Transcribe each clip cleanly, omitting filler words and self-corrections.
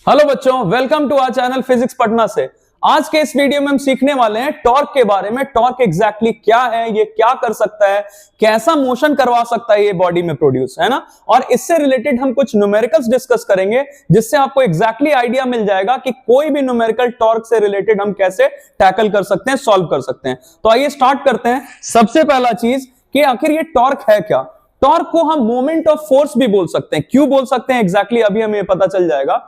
Hello बच्चों, welcome to our channel physics Patna से। आज के इस वीडियो में हम सीखने वाले हैं टॉर्क के बारे में। टॉर्क एग्जैक्टली क्या है, ये क्या कर सकता है, कैसा मोशन करवा सकता है ये बॉडी में प्रोड्यूस, है ना। और इससे रिलेटेड हम कुछ न्यूमेरिकल्स डिस्कस करेंगे जिससे आपको एग्जैक्टली आइडिया मिल जाएगा कि कोई भी न्यूमेरिकल टॉर्क से रिलेटेड हम कैसे टैकल कर सकते हैं, सॉल्व कर सकते हैं। तो आइए स्टार्ट करते हैं। सबसे पहला चीज कि आखिर ये टॉर्क है क्या। टॉर्क को हम मोमेंट ऑफ फोर्स भी बोल सकते हैं। क्यों बोल सकते हैं एग्जैक्टली अभी हमें पता चल जाएगा।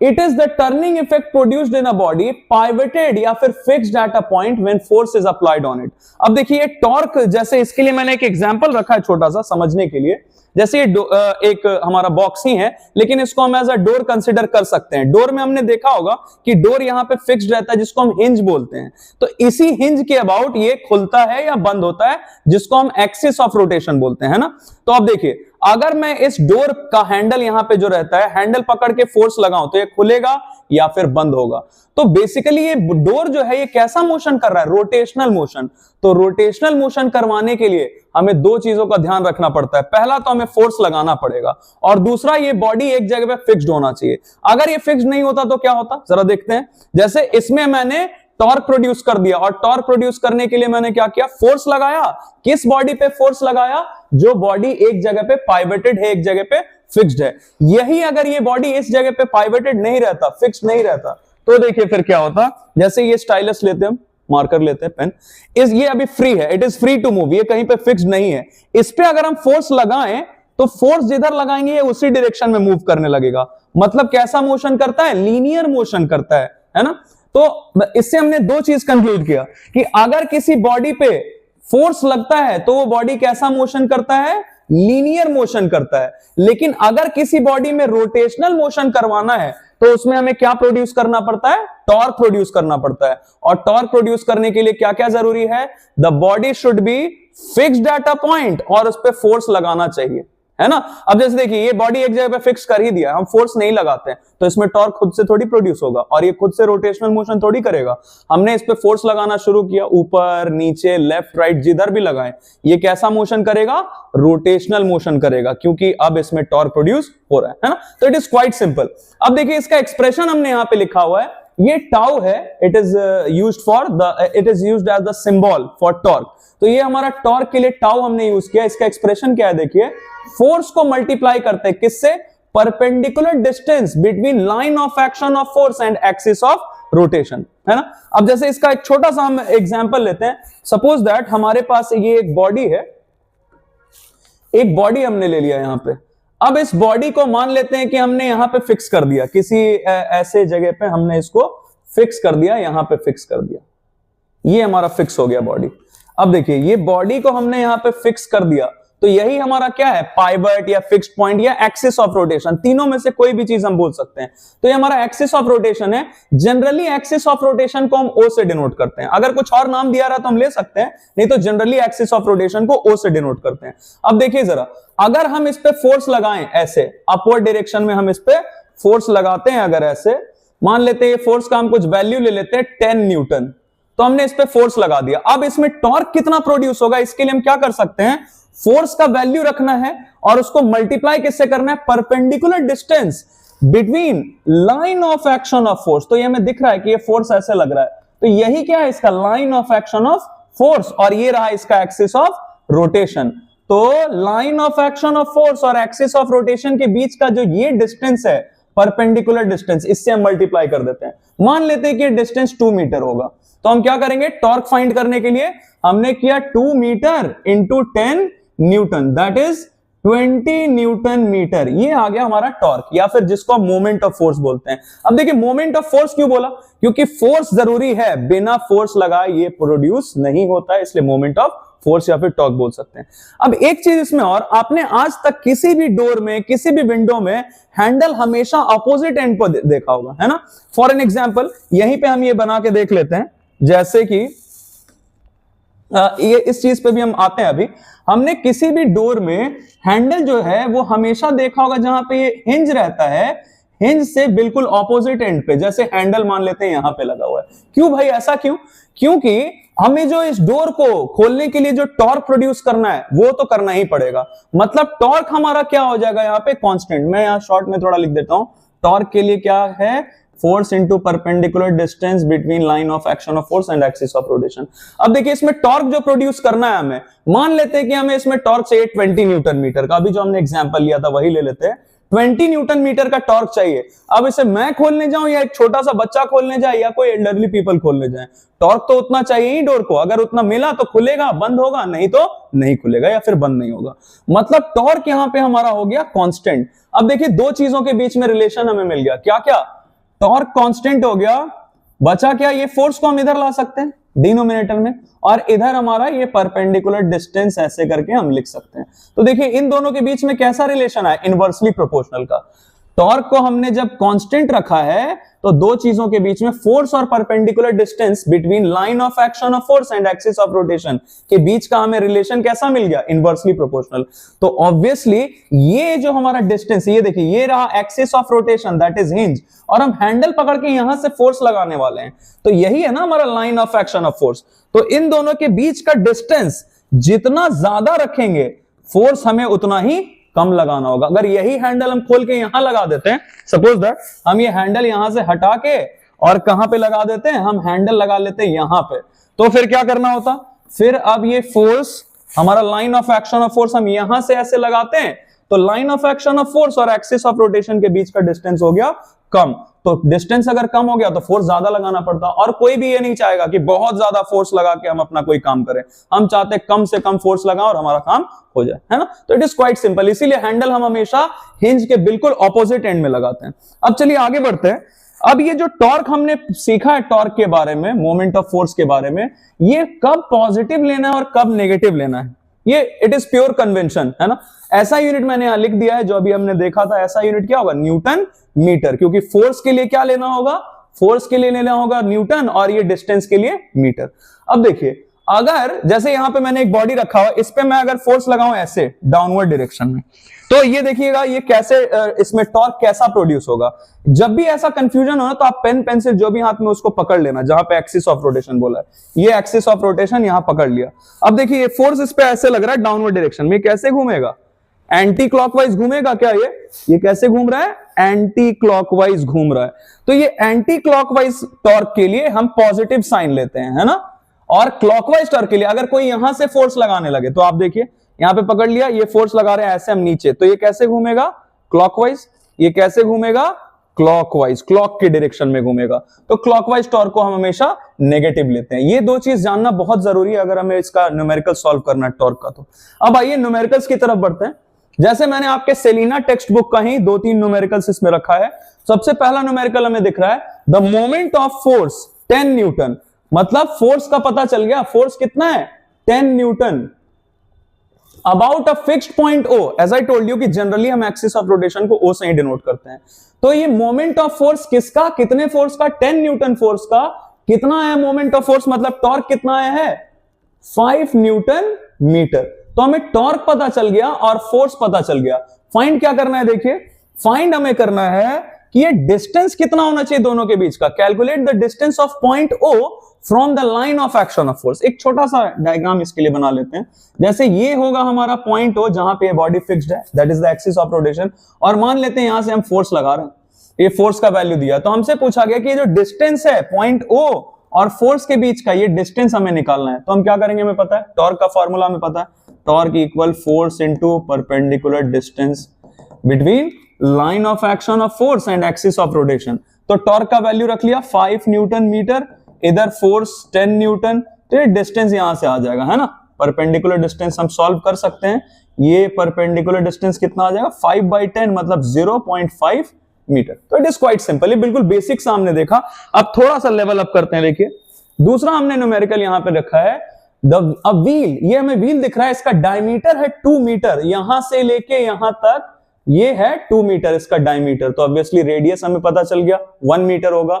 It is the turning effect produced in a body pivoted या फिर fixed at a point when force is applied on it। अब देखिए टॉर्क, जैसे इसके लिए मैंने एक एग्जांपल रखा है छोटा सा समझने के लिए। जैसे ये एक हमारा बॉक्स ही है, लेकिन इसको हम एज अ डोर कंसिडर कर सकते हैं। डोर में हमने देखा होगा कि डोर यहाँ पे फिक्स्ड रहता है जिसको हम हिंज बोलते हैं। तो इसी हिंज के अबाउट ये खुलता है या बंद होता है जिसको हम एक्सिस ऑफ रोटेशन बोलते हैं, ना। तो अब देखिए, अगर मैं इस डोर का हैंडल यहां पे जो रहता है, हैंडल पकड़ के फोर्स लगाऊं तो ये खुलेगा या फिर बंद होगा। तो बेसिकली ये डोर जो है ये कैसा मोशन कर रहा है, रोटेशनल मोशन। तो रोटेशनल मोशन करवाने के लिए हमें दो चीजों का ध्यान रखना पड़ता है। पहला तो हमें फोर्स लगाना पड़ेगा और दूसरा ये बॉडी एक जगह पे फिक्स्ड होना चाहिए। अगर ये फिक्स्ड नहीं होता तो क्या होता, जरा देखते हैं। जैसे इसमें मैंने टॉर्क प्रोड्यूस कर दिया और टॉर्क प्रोड्यूस करने के लिए मैंने क्या किया, फोर्स लगाया। किस बॉडी पे फोर्स लगाया? जो बॉडी एक जगह पे पाइवटेड है, एक जगह पे फिक्स्ड है। यही अगर ये बॉडी इस जगह पे पाइवटेड नहीं रहता, फिक्स्ड नहीं रहता, तो देखिए फिर क्या होता। जैसे ये स्टाइलस लेते हैं हम, मार्कर लेते हैं, पेन, ये अभी फ्री है, it is free to move, ये कहीं पे फिक्स्ड नहीं है। इस पे अगर हम फोर्स लगाएं तो फोर्स जिधर लगाएंगे ये उसी डायरेक्शन में मूव करने लगेगा। मतलब कैसा मोशन करता है, लीनियर मोशन करता है ना। तो इससे हमने दो चीज कंक्लूड किया कि अगर किसी बॉडी पे फोर्स लगता है तो वो बॉडी कैसा मोशन करता है, लीनियर मोशन करता है। लेकिन अगर किसी बॉडी में रोटेशनल मोशन करवाना है तो उसमें हमें क्या प्रोड्यूस करना पड़ता है, टॉर्क प्रोड्यूस करना पड़ता है। और टॉर्क प्रोड्यूस करने के लिए क्या क्या जरूरी है, the body should be fixed at a point, और उस पर फोर्स लगाना चाहिए, है ना। अब जैसे देखिए ये बॉडी एक जगह पे फिक्स कर ही दिया, हम फोर्स नहीं लगाते हैं तो इसमें टॉर्क खुद से थोड़ी प्रोड्यूस होगा और ये खुद से रोटेशनल मोशन थोड़ी करेगा। हमने इस पे फोर्स लगाना शुरू किया, ऊपर नीचे लेफ्ट राइट जिधर भी लगाएं, ये कैसा मोशन करेगा, रोटेशनल मोशन करेगा, क्योंकि अब इसमें टॉर्क प्रोड्यूस हो रहा है ना। तो इट इज क्वाइट सिंपल। अब देखिए इसका एक्सप्रेशन हमने यहां पे लिखा हुआ है, ये टाउ है, it is used as the symbol for torque. तो ये हमारा टॉर्क के लिए टाउ हमने यूज किया। इसका एक्सप्रेशन क्या है देखिए, फोर्स को मल्टीप्लाई करते हैं किससे, perpendicular distance between line of action of force and axis of rotation, है ना। अब जैसे इसका एक छोटा सा हम एग्जांपल लेते हैं। सपोज दैट हमारे पास ये एक बॉडी है, एक बॉडी हमने ले लिया यहां पे। अब इस बॉडी को मान लेते हैं कि हमने यहां पे फिक्स कर दिया, किसी ऐसे जगह पे हमने इसको फिक्स कर दिया, यहां पे फिक्स कर दिया, ये हमारा फिक्स हो गया बॉडी। अब देखिए ये बॉडी को हमने यहां पे फिक्स कर दिया, तो यही हमारा क्या है, पाइवट या फिक्स्ड पॉइंट या एक्सिस ऑफ रोटेशन, तीनों में से कोई भी चीज हम बोल सकते हैं। तो ये हमारा एक्सिस ऑफ रोटेशन है। जनरली एक्सिस ऑफ रोटेशन को हम ओ से डिनोट करते हैं। अगर कुछ और नाम दिया रहा तो हम ले सकते हैं, नहीं तो जनरली एक्सिस ऑफ रोटेशन को ओ से डिनोट करते हैं। अब देखिए जरा, अगर हम इस पे फोर्स लगाएं ऐसे अपवर्ड डायरेक्शन में, हम इस पे फोर्स लगाते हैं, अगर ऐसे मान लेते हैं फोर्स का हम कुछ वैल्यू ले लेते हैं 10 न्यूटन, तो हमने इस पे फोर्स लगा दिया। अब इसमें टॉर्क कितना प्रोड्यूस होगा, इसके लिए हम क्या कर सकते हैं, फोर्स का वैल्यू रखना है और उसको मल्टीप्लाई किससे करना है, perpendicular distance between line of action of force. तो ये हमें दिख रहा है कि ये फोर्स ऐसे लग रहा है, तो यही क्या है इसका line of action of force, और ये रहा इसका एक्सिस ऑफ रोटेशन। तो line of action of force और एक्सिस ऑफ रोटेशन के बीच का जो ये डिस्टेंस है, परपेंडिकुलर डिस्टेंस, इससे हम मल्टीप्लाई कर देते हैं। मान लेते हैं कि डिस्टेंस 2 मीटर होगा, तो हम क्या करेंगे, टॉर्क फाइंड करने के लिए हमने किया 2 metre into 10 newton, that is 20 newton metre. ये आ गया हमारा टॉर्क, या फिर जिसको हम मोमेंट ऑफ फोर्स बोलते हैं। अब देखिए मोमेंट ऑफ फोर्स क्यों बोला, क्योंकि फोर्स जरूरी है, बिना फोर्स लगाए ये प्रोड्यूस नहीं होता है, इसलिए मोमेंट ऑफ फोर्स या फिर टॉर्क बोल सकते हैं। अब एक चीज इसमें और, आपने आज तक किसी भी डोर में, किसी भी विंडो में हैंडल हमेशा अपोजिट एंड पर देखा होगा, है ना। फॉर एन एग्जांपल यहीं पे हम ये बना के देख लेते हैं, जैसे कि ये इस चीज पे भी हम आते हैं। अभी हमने किसी भी डोर में हैंडल जो है वो हमेशा देखा होगा जहां पे ये हिंज रहता है, हिंज से बिल्कुल ऑपोजिट एंड पे, जैसे हैंडल मान लेते हैं यहां पे लगा हुआ है। क्यों भाई, ऐसा क्यों, क्योंकि हमें जो इस डोर को खोलने के लिए जो टॉर्क प्रोड्यूस करना है वो तो करना ही पड़ेगा। मतलब टॉर्क हमारा क्या हो जाएगा यहाँ पे, कांस्टेंट। मैं यहाँ शॉर्ट में थोड़ा लिख देता हूं, टॉर्क के लिए क्या है, force into perpendicular distance between line of action of force and axis of rotation. अब देखिए इसमें टॉर्क जो प्रोड्यूस करना है हमें, मान लेते हैं कि हमें इसमें टॉर्क चाहिए 20 न्यूटन मीटर का, अभी जो हमने एग्जांपल लिया था वही ले लेते हैं, 20 न्यूटन मीटर का टॉर्क चाहिए। अब इसे मैं खोलने जाऊं या एक छोटा सा बच्चा खोलने जाए या कोई एल्डरली पीपल खोलने जाए, टॉर्क तो उतना चाहिए ही डोर को, अगर उतना मिला तो खुलेगा, बंद होगा, नहीं तो नहीं खुलेगा या फिर बंद नहीं होगा। मतलब टॉर्क यहां पे हमारा हो गया कांस्टेंट। अब देखिए दो चीजों के बीच में रिलेशन हमें मिल गया, क्या क्या, टॉर्क कांस्टेंट हो गया, बचा क्या, ये फोर्स को हम इधर ला सकते हैं डिनोमिनेटर में, और इधर हमारा ये परपेंडिकुलर डिस्टेंस ऐसे करके हम लिख सकते हैं। तो देखिए इन दोनों के बीच में कैसा रिलेशन है, इनवर्सली प्रोपोर्शनल का। टॉर्क को हमने जब कांस्टेंट रखा है तो दो चीजों के बीच में, फोर्स और perpendicular distance between line of action of force and axis of rotation के बीच का हमें रिलेशन कैसा मिल गया, इनवर्सली प्रोपोर्शनल। तो ऑब्वियसली ये जो हमारा डिस्टेंस, ये देखिए ये रहा axis of rotation that is hinge, और हम हैंडल पकड़ के यहां से फोर्स लगाने वाले हैं, तो यही है ना हमारा line of action of force. तो इन दोनों के बीच का डिस्टेंस जितना ज्यादा रखेंगे, फोर्स हमें उतना ही कम लगाना होगा। अगर यही हैंडल हम खोल के यहां लगा देते हैं, सपोज दैट हम ये हैंडल यहां से हटा के और कहां पे लगा देते हैं, हम हैंडल लगा लेते हैं यहां पे, तो फिर क्या करना होता, फिर अब ये फोर्स हमारा line of action of force हम यहां से ऐसे लगाते हैं, तो line of action of force और एक्सिस ऑफ रोटेशन के बीच का डिस्टेंस हो गया कम। तो डिस्टेंस अगर कम हो गया तो फोर्स ज्यादा लगाना पड़ता, और कोई भी ये नहीं चाहेगा कि बहुत ज्यादा फोर्स लगा के हम अपना कोई काम करें, हम चाहते कम से कम फोर्स लगाएं और हमारा काम हो जाए, है ना। तो इट इज क्वाइट सिंपल, इसीलिए हैंडल हम हमेशा हिंज के बिल्कुल ऑपोजिट एंड में लगाते हैं। अब चलिए आगे बढ़ते हैं। अब ये जो टॉर्क हमने सीखा है, टॉर्क के बारे में, मोमेंट ऑफ फोर्स के बारे में, ये कब पॉजिटिव लेना है और कब नेगेटिव लेना है, ये इट इज प्योर कन्वेंशन, है ना। ऐसा यूनिट मैंने यहां लिख दिया है जो अभी हमने देखा था, ऐसा यूनिट क्या होगा, न्यूटन मीटर, क्योंकि फोर्स के लिए क्या लेना होगा, फोर्स के लिए लेना होगा न्यूटन, और ये डिस्टेंस के लिए मीटर। अब देखिए अगर जैसे यहां पे मैंने एक बॉडी रखा हुआ, इस पे मैं अगर फोर्स लगाऊं ऐसे डाउनवर्ड डायरेक्शन में, तो ये देखिएगा ये कैसे, इसमें टॉर्क कैसा प्रोड्यूस होगा। जब भी ऐसा कंफ्यूजन हो ना, तो आप पेन पेंसिल जो भी हाथ में उसको पकड़ लेना, जहां पे एक्सिस ऑफ रोटेशन बोला है, ये एक्सिस ऑफ रोटेशन यहां पकड़ लिया। अब देखिए ये फोर्स इस पे ऐसे लग रहा है डाउनवर्ड डायरेक्शन में, कैसे घूमेगा, एंटी क्लॉकवाइज घूमेगा क्या, ये कैसे घूम रहा है, एंटी क्लॉकवाइज घूम रहा है। तो ये एंटी क्लॉकवाइज टॉर्क के लिए हम पॉजिटिव साइन लेते हैं, है ना, और क्लॉकवाइज टॉर्क के लिए अगर कोई यहां से फोर्स लगाने लगे, तो आप देखिए यहां पे पकड़ लिया, ये फोर्स लगा रहे हैं ऐसे हम नीचे, तो ये कैसे घूमेगा, क्लॉकवाइज, ये कैसे घूमेगा, क्लॉकवाइज, क्लॉक के डायरेक्शन में घूमेगा। तो क्लॉकवाइज टॉर्क को हम हमेशा नेगेटिव लेते हैं। ये दो चीज जानना बहुत जरूरी है अगर हमें इसका न्यूमेरिकल सॉल्व करना है टॉर्क का। तो अब आइए न्यूमेरिकल्स की तरफ बढ़ते हैं। जैसे मैंने आपके सेलिना टेक्स्ट बुक का ही 2-3 न्यूमेरिकल्स इसमें रखा है। सबसे पहला न्यूमेरिकल हमें दिख रहा है, the moment of force 10 newton, मतलब फोर्स का पता चल गया, फोर्स कितना है, 10 newton, about a fixed point O। As I told you कि जनरली हम एक्सिस ऑफ रोटेशन को O से ही डिनोट करते हैं। तो ये मोमेंट ऑफ फोर्स किसका, कितने फोर्स का, 10 न्यूटन फोर्स का, कितना है मोमेंट ऑफ फोर्स, मतलब टॉर्क कितना आया है, 5 न्यूटन मीटर। तो हमें टॉर्क पता चल गया और फोर्स पता चल गया। फाइंड क्या करना है, देखिए फाइंड हमें करना है कि ये डिस्टेंस कितना होना चाहिए दोनों के बीच का। Calculate the distance of point O from the line of action of force. एक छोटा सा डायग्राम इसके लिए बना लेते हैं। जैसे ये होगा हमारा पॉइंट O, जहां पे बॉडी फिक्स्ड है, that is the axis of rotation, और मान लेते हैं यहां से हम फोर्स लगा रहे हैं, ये फोर्स का वैल्यू दिया, तो हमसे पूछा गया कि ये जो डिस्टेंस है पॉइंट O और फोर्स के बीच का, ये डिस्टेंस हमें निकालना है। तो हम क्या करेंगे, हमें पता है टॉर्क का फॉर्मूला हमें पता है, torque equal force into perpendicular distance between line of action of force and axis of rotation. तो टॉर्क का वैल्यू रख लिया 5 न्यूटन मीटर, इधर फोर्स 10 न्यूटन, तो ये डिस्टेंस यहां से आ जाएगा, है ना। परपेंडिकुलर डिस्टेंस हम सॉल्व कर सकते हैं, ये परपेंडिकुलर डिस्टेंस कितना आ जाएगा, 5/10 मतलब 0.5 मीटर। तो इट इज क्वाइट सिंपल, ये बिल्कुल बेसिक सा हमने देखा। अब थोड़ा सा लेवल अप करते हैं। देखिए दूसरा हमने न्यूमेरिकल यहां पे रखा है, अ व्हील, ये हमें व्हील दिख रहा है, इसका डायमीटर है 2 मीटर, यहां से लेके यहां तक ये है 2 मीटर इसका डायमीटर। तो ऑब्वियसली रेडियस हमें पता चल गया 1 मीटर होगा।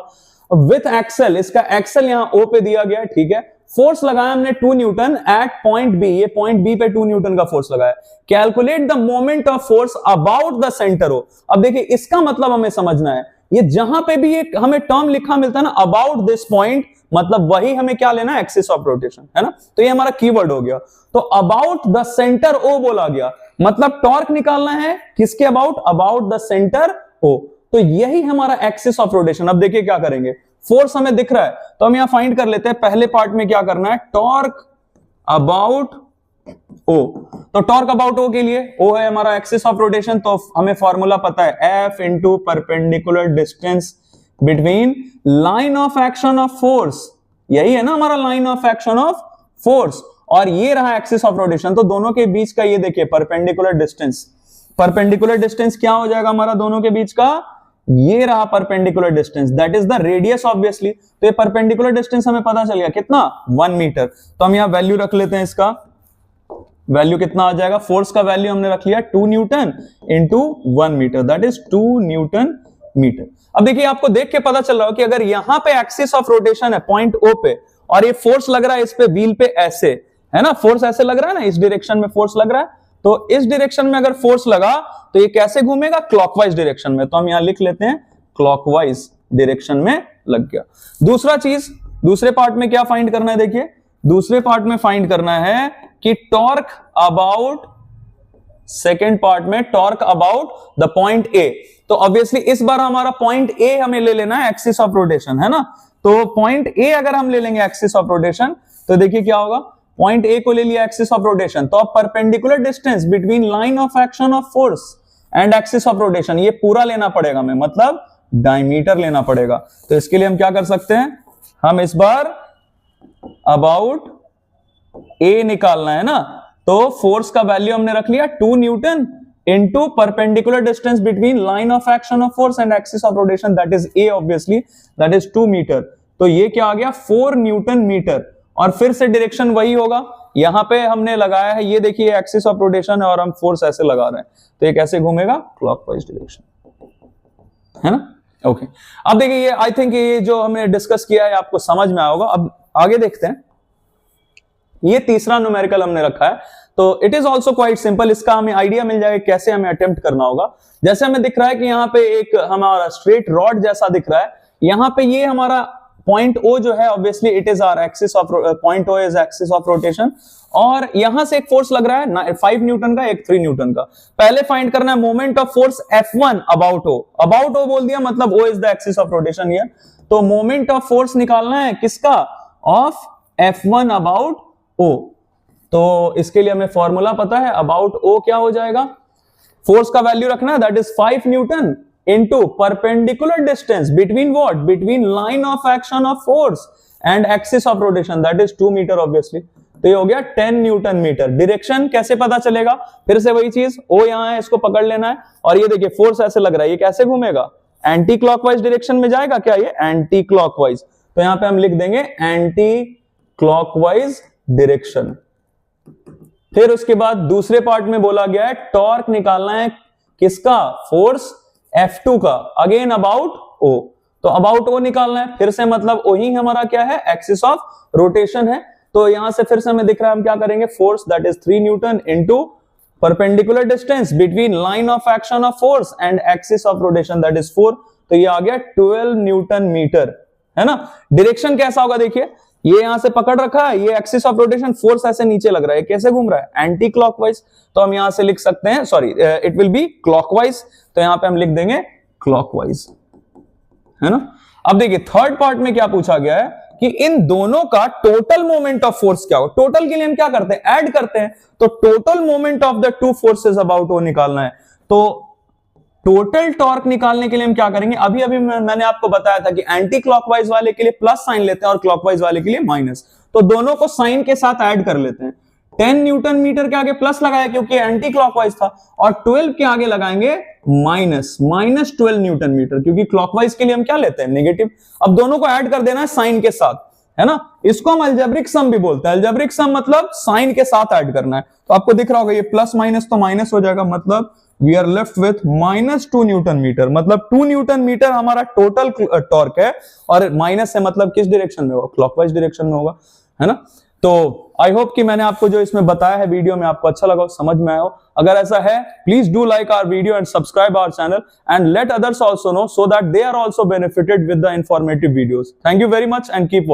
विथ एक्सल, इसका एक्सल यहां O पे दिया गया, ठीक है। फोर्स लगाया हमने 2 न्यूटन एट पॉइंट B, ये पॉइंट B पे 2 न्यूटन का फोर्स लगाया। Calculate the moment of force about the centre O। अब देखिए इसका मतलब हमें समझना है, ये जहां पे भी एक हमें टर्म लिखा मिलता है ना, अबाउट दिस पॉइंट, मतलब वही हमें क्या लेना है, एक्सिस ऑफ रोटेशन, है ना। तो ये हमारा कीवर्ड हो गया। तो अबाउट द सेंटर O बोला गया, मतलब टॉर्क निकालना है किसके about, about the centre O। तो यही हमारा एक्सिस ऑफ रोटेशन। अब देखिए क्या करेंगे, फोर्स हमें दिख रहा है तो हम यहां फाइंड कर लेते हैं। पहले पार्ट में क्या करना है, टॉर्क अबाउट ओ। तो टॉर्क अबाउट ओ के लिए ओ है हमारा एक्सिस ऑफ रोटेशन, तो हमें फॉर्मूला पता है F into perpendicular distance between line of action of force. यही है ना हमारा line of action of force, और ये रहा एक्सिस ऑफ रोटेशन। तो दोनों के बीच का ये देखिए परपेंडिकुलर डिस्टेंस, परपेंडिकुलर डिस्टेंस क्या हो जाएगा हमारा दोनों के बीच का, ये रहा perpendicular distance, that is the radius obviously. तो ये परपेंडिकुलर डिस्टेंस हमें पता चल गया कितना, 1 मीटर। तो हम यहां वैल्यू रख लेते हैं, इसका वैल्यू कितना आ जाएगा, फोर्स का वैल्यू हमने रख लिया 2 newton into 1 metre, that is 2 newton metre. अब देखिए आपको देख के पता चल रहा हो कि अगर यहां पे एक्सिस ऑफ रोटेशन है पॉइंट ओ पे, और ये फोर्स लग रहा है इस पे व्हील पे ऐसे, है ना, फोर्स ऐसे लग रहा है ना, इस डायरेक्शन में फोर्स लग रहा है, तो इस डायरेक्शन में अगर फोर्स लगा तो ये कैसे घूमेगा, क्लॉकवाइज डायरेक्शन में। तो हम यहां लिख लेते हैं क्लॉकवाइज डायरेक्शन में लग गया। दूसरा चीज, दूसरे पार्ट में क्या फाइंड करना है, देखिए दूसरे पार्ट में फाइंड करना है कि टॉर्क अबाउट, सेकेंड पार्ट में torque about the point A. तो ऑब्वियसली इस बार हमारा पॉइंट ए हमें ले लेना है एक्सिस ऑफ रोटेशन, है ना। तो पॉइंट ए अगर हम ले लेंगे एक्सिस ऑफ रोटेशन, तो देखिए क्या होगा, पॉइंट ए को ले लिया एक्सिस ऑफ रोटेशन, तो अब perpendicular distance between line of action of force and axis of rotation, ये पूरा लेना पड़ेगा हमें, मतलब डायमीटर लेना पड़ेगा। तो इसके लिए हम क्या कर सकते हैं, हम इस बार अबाउट ए निकालना है ना, तो फोर्स का वैल्यू हमने रख लिया 2 newton into perpendicular distance between line of action of force and axis of rotation, that is a obviously, that is 2 metre. तो ये क्या आ गया, 4 न्यूटन मीटर। और फिर से डायरेक्शन वही होगा, यहां पे हमने लगाया है, ये देखिए एक्सिस ऑफ रोटेशन है और हम फोर्स ऐसे लगा रहे हैं, तो ये कैसे घूमेगा, क्लॉकवाइज डायरेक्शन, है ना। ओके, अब देखिए ये आई थिंक ये जो हमने डिस्कस किया है आपको समझ में आया होगा। अब आगे देखते हैं, ये तीसरा न्यूमेरिकल हमने रखा है, तो it is also quite simple, इसका हमें आइडिया मिल जाएगा कैसे हमें अटेम्प्ट करना होगा। जैसे हमें दिख रहा है कि यहाँ पे एक हमारा स्ट्रेट रॉड जैसा दिख रहा है, यहाँ पे ये हमारा पॉइंट ओ जो है obviously it is our axis of, point O is axis of rotation, और यहां से एक फोर्स लग रहा है 5 न्यूटन का, एक 3 न्यूटन का। पहले फाइंड करना है moment of force F1 about O, about O बोल दिया मतलब O is the axis of rotation here, तो मोमेंट ऑफ फोर्स निकालना है किसका, ऑफ F1 अबाउट ओ। तो इसके लिए हमें फॉर्मूला पता है, अबाउट ओ क्या हो जाएगा, फोर्स का वैल्यू रखना है, that is 5 Newton into perpendicular distance between what, between line of action of force and axis of rotation, that is 2 metre obviously। तो ये हो गया 10 न्यूटन मीटर। डायरेक्शन कैसे पता चलेगा, फिर से वही चीज, ओ यहां है, इसको पकड़ लेना है, और ये देखिए फोर्स ऐसे लग रहा है, ये कैसे घूमेगा, एंटी क्लॉकवाइज डायरेक्शन में जाएगा क्या, ये एंटी क्लॉकवाइज। तो यहां पे हम लिख देंगे एंटी क्लॉकवाइज डायरेक्शन। फिर उसके बाद दूसरे पार्ट में बोला गया है टॉर्क निकालना है किसका, फोर्स F2 का, अगेन अबाउट O। तो अबाउट O निकालना है, फिर से मतलब O ही हमारा क्या है, एक्सिस ऑफ रोटेशन है। तो यहां से फिर से हमें दिख रहा है, हम क्या करेंगे, force that is 3 Newton into perpendicular distance between line of action of force and axis of rotation, that is 4। तो ये आ गया 12 न्यूटन मीटर, है ना। डायरेक्शन कैसा होगा, देखिए ये यहां से पकड़ रखा है, ये एक्सिस ऑफ रोटेशन, फोर्स ऐसे नीचे लग रहा है, कैसे घूम रहा है, एंटी क्लॉकवाइज। तो हम यहां से लिख सकते हैं, sorry it will be clockwise, तो यहां पे हम लिख देंगे क्लॉकवाइज, है ना। अब देखिए थर्ड पार्ट में क्या पूछा गया है कि इन दोनों का टोटल मोमेंट ऑफ फोर्स क्या हो। टोटल के लिए हम क्या करते हैं, ऐड करते हैं, तो total moment of the two forces about O निकालना है। तो टोटल टॉर्क निकालने के लिए हम क्या करेंगे, अभी अभी मैंने आपको बताया था कि एंटी क्लॉकवाइज वाले के लिए प्लस साइन लेते हैं और क्लॉकवाइज वाले के लिए माइनस, तो दोनों को साइन के साथ ऐड कर लेते हैं। 10 न्यूटन मीटर के आगे प्लस लगाया क्योंकि एंटी क्लॉकवाइज था, और 12 के आगे लगाएंगे माइनस, -12 न्यूटन मीटर, क्योंकि क्लॉकवाइज के लिए हम क्या लेते हैं, नेगेटिव। अब दोनों को ऐड कर देना है साइन के साथ, है ना। इसको हम अलजेब्रिक सम भी बोलते हैं, अलजेब्रिक सम मतलब साइन के साथ ऐड करना है। तो आपको दिख रहा होगा ये प्लस माइनस तो माइनस हो जाएगा, मतलब we are left with -2 newton metre, मतलब 2 न्यूटन मीटर हमारा टोटल टॉर्क है, और माइनस है मतलब किस डायरेक्शन में होगा, क्लॉकवाइज डायरेक्शन में होगा, है ना। तो आई होप कि मैंने आपको जो इसमें बताया है वीडियो में आपको अच्छा लगा हो, समझ में आया हो। अगर ऐसा है please do like our video and subscribe our channel and let others also know, so that they are also benefited with the informative videos. Thank you very much and keep watching.